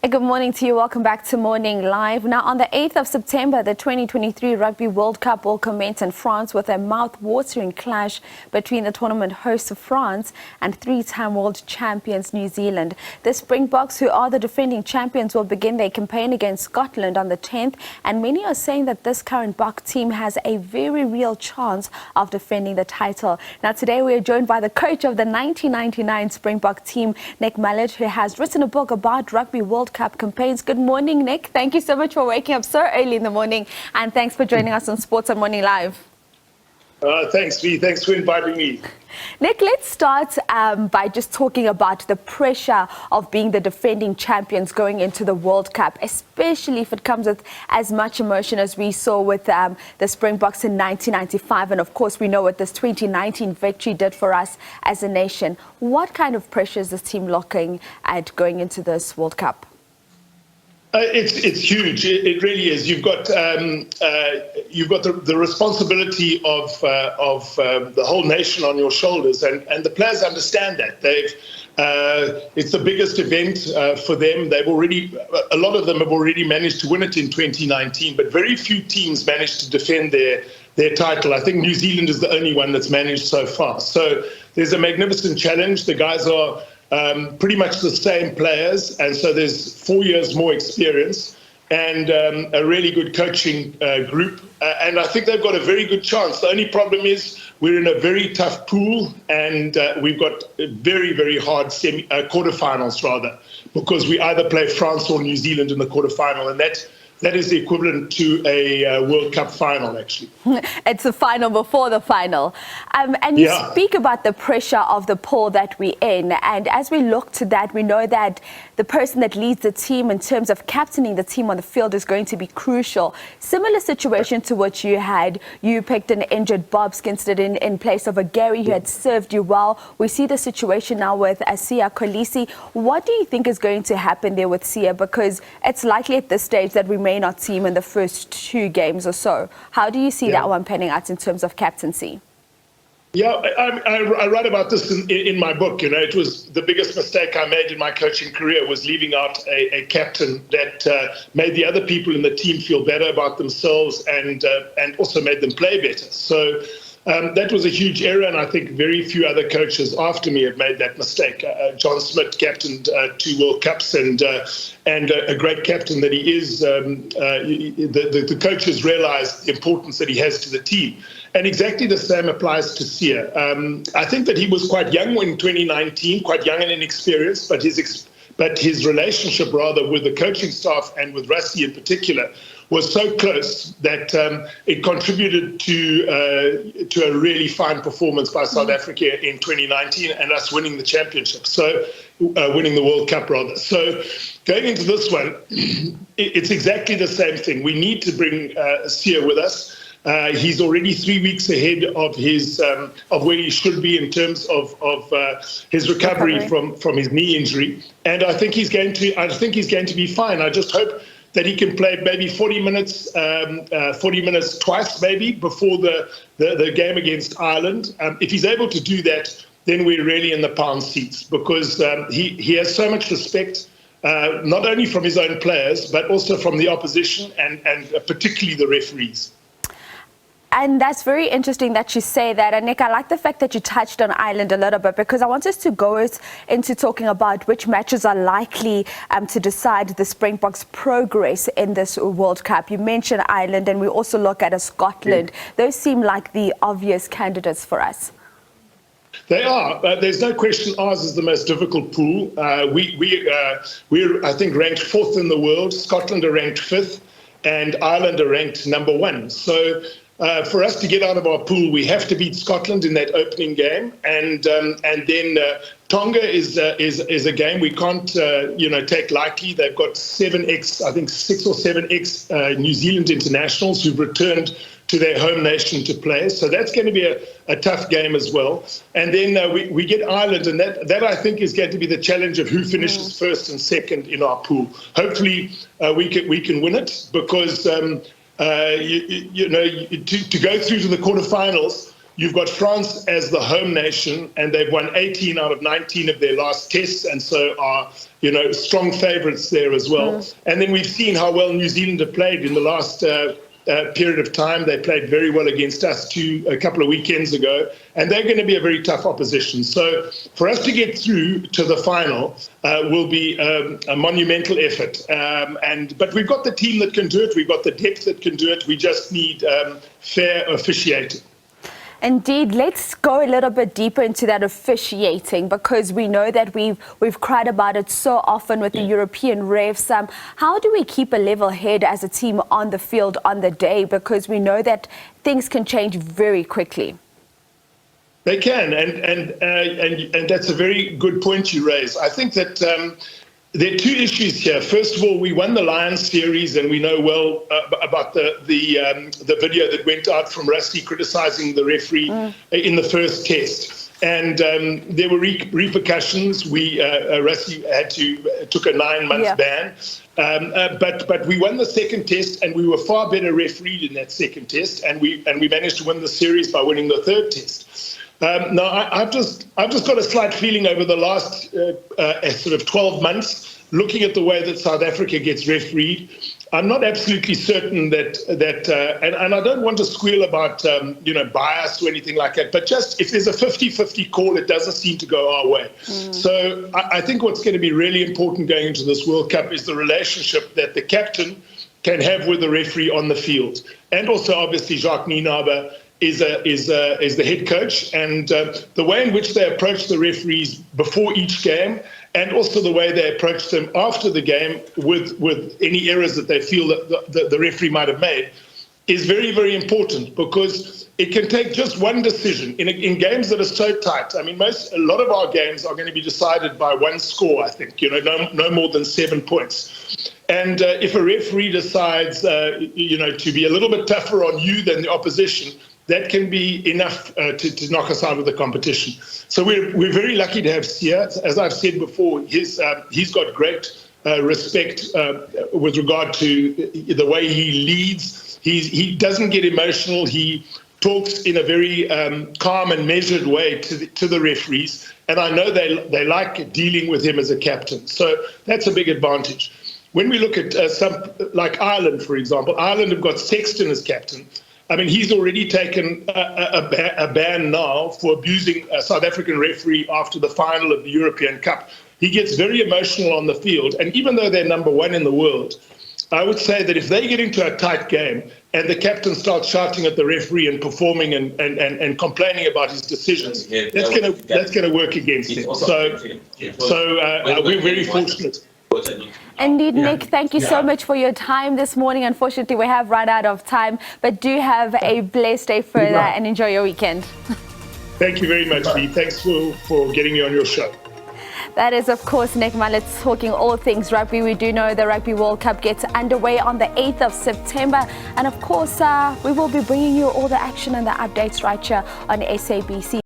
Good morning to you. Welcome back to Morning Live. Now, on the 8th of September, the 2023 Rugby World Cup will commence in France with a mouth-watering clash between the tournament hosts of France and three-time world champions New Zealand. The Springboks, who are the defending champions, will begin their campaign against Scotland on the 10th, and many are saying that this current Bok team has a very real chance of defending the title. Now, today we are joined by the coach of the 1999 Springbok team, Nick Mallett, who has written a book about Rugby World Cup campaigns. Good morning, Nick. Thank you so much for waking up so early in the morning, and thanks for joining us on Sports on Morning Live. Thanks, Lee. Thanks for inviting me. Nick, let's start by just talking about the pressure of being the defending champions going into the World Cup, especially if it comes with as much emotion as we saw with the Springboks in 1995. And of course, we know what this 2019 victory did for us as a nation. What kind of pressure is this team looking at going into this World Cup? It's huge. It really is. You've got the responsibility of the whole nation on your shoulders, and the players understand that. It's the biggest event for them. A lot of them have already managed to win it in 2019, but very few teams managed to defend their title. I think New Zealand is the only one that's managed so far. So there's a magnificent challenge. The guys are pretty much the same players, and so there's 4 years more experience and a really good coaching group, and I think they've got a very good chance. The only problem is we're in a very tough pool, and we've got very, very hard quarterfinals rather, because we either play France or New Zealand in the quarterfinal, and that is the equivalent to a World Cup final, actually. It's the final before the final. And you speak about the pressure of the pool that we're in. And as we look to that, we know that the person that leads the team in terms of captaining the team on the field is going to be crucial. Similar situation to what you had. You picked an injured Bob Skinstead in place of a Gary who had served you well. We see the situation now with Siya Kolisi. What do you think is going to happen there with Siya? Because it's likely at this stage that we may not see him in the first 2 games or so. How do you see that one panning out in terms of captaincy? Yeah, I write about this in my book. You know, it was the biggest mistake I made in my coaching career, was leaving out a captain that made the other people in the team feel better about themselves and also made them play better. So that was a huge error, and I think very few other coaches after me have made that mistake. John Smith captained 2 World Cups, and a great captain that he is. The coaches realised the importance that he has to the team. And exactly the same applies to Siya. I think that he was quite young in 2019, quite young and inexperienced, but his relationship rather with the coaching staff and with Rassie in particular was so close that it contributed to a really fine performance by South Africa in 2019 and us winning the championship, so winning the World Cup rather. So going into this one, it's exactly the same thing. We need to bring Siya with us. He's already 3 weeks ahead of his of where he should be in terms of his recovery from his knee injury, and I think he's going to be fine. I just hope that he can play maybe 40 minutes twice, maybe before the game against Ireland. If he's able to do that, then we're really in the pound seats, because he has so much respect, not only from his own players but also from the opposition and particularly the referees. And that's very interesting that you say that. And Nick, I like the fact that you touched on Ireland a little bit, because I want us to go into talking about which matches are likely to decide the Springboks' progress in this World Cup. You mentioned Ireland, and we also look at Scotland. Those seem like the obvious candidates for us. They are. There's no question ours is the most difficult pool. We're, I think, ranked 4th in the world. Scotland are ranked 5th, and Ireland are ranked number 1. So for us to get out of our pool, we have to beat Scotland in that opening game, and then Tonga is a game we can't take lightly. They've got 6 or 7 New Zealand internationals who've returned to their home nation to play, so that's going to be a tough game as well. And then we get Ireland, and that I think is going to be the challenge of who finishes first and second in our pool. Hopefully we can win it, because to go through to the quarterfinals, You've got France as the home nation, and they've won 18 out of 19 of their last tests, and so are, strong favourites there as well. And then we've seen how well New Zealand have played in the last period of time. They played very well against us a couple of weekends ago, and they're going to be a very tough opposition. So for us to get through to the final will be a monumental effort. But we've got the team that can do it. We've got the depth that can do it. We just need fair officiating. Indeed, let's go a little bit deeper into that officiating, because we know that we've cried about it so often with the European refs. How do we keep a level head as a team on the field on the day, because we know that things can change very quickly? They can, and that's a very good point you raise. I think that there are two issues here. First of all, we won the Lions series, and we know well about the video that went out from Rassie criticising the referee in the first test. And there were repercussions. Rassie took a 9-month ban. But we won the second test, and we were far better refereed in that second test, and we managed to win the series by winning the third test. Now, I've just got a slight feeling over the last sort of 12 months, looking at the way that South Africa gets refereed. I'm not absolutely certain and I don't want to squeal about bias or anything like that, but just if there's a 50-50 call, it doesn't seem to go our way. So I think what's going to be really important going into this World Cup is the relationship that the captain can have with the referee on the field, and also obviously Jacques Nienaber is the head coach, and the way in which they approach the referees before each game, and also the way they approach them after the game with any errors that they feel that the referee might have made, is very, very important, because it can take just one decision in games that are so tight. I mean, a lot of our games are going to be decided by one score, I think, no more than 7 points. And if a referee decides, to be a little bit tougher on you than the opposition, that can be enough to knock us out of the competition. So we're very lucky to have Sia. As I've said before, he's got great respect with regard to the way he leads. He doesn't get emotional. He talks in a very calm and measured way to the referees, and I know they like dealing with him as a captain. So that's a big advantage. When we look at some like Ireland, for example, Ireland have got Sexton as captain. I mean, he's already taken a ban now for abusing a South African referee after the final of the European Cup. He gets very emotional on the field, and even though they're number one in the world, I would say that if they get into a tight game and the captain starts shouting at the referee and performing and complaining about his decisions, that's going to work against him. So we're very fortunate. Indeed, Nick, thank you so much for your time this morning. Unfortunately, we have run out of time, but do have a blessed day further and enjoy your weekend. Thank you very much, Lee. Thanks for getting me on your show. That is, of course, Nick Mallett talking all things rugby. We do know the Rugby World Cup gets underway on the 8th of September. And of course, we will be bringing you all the action and the updates right here on SABC.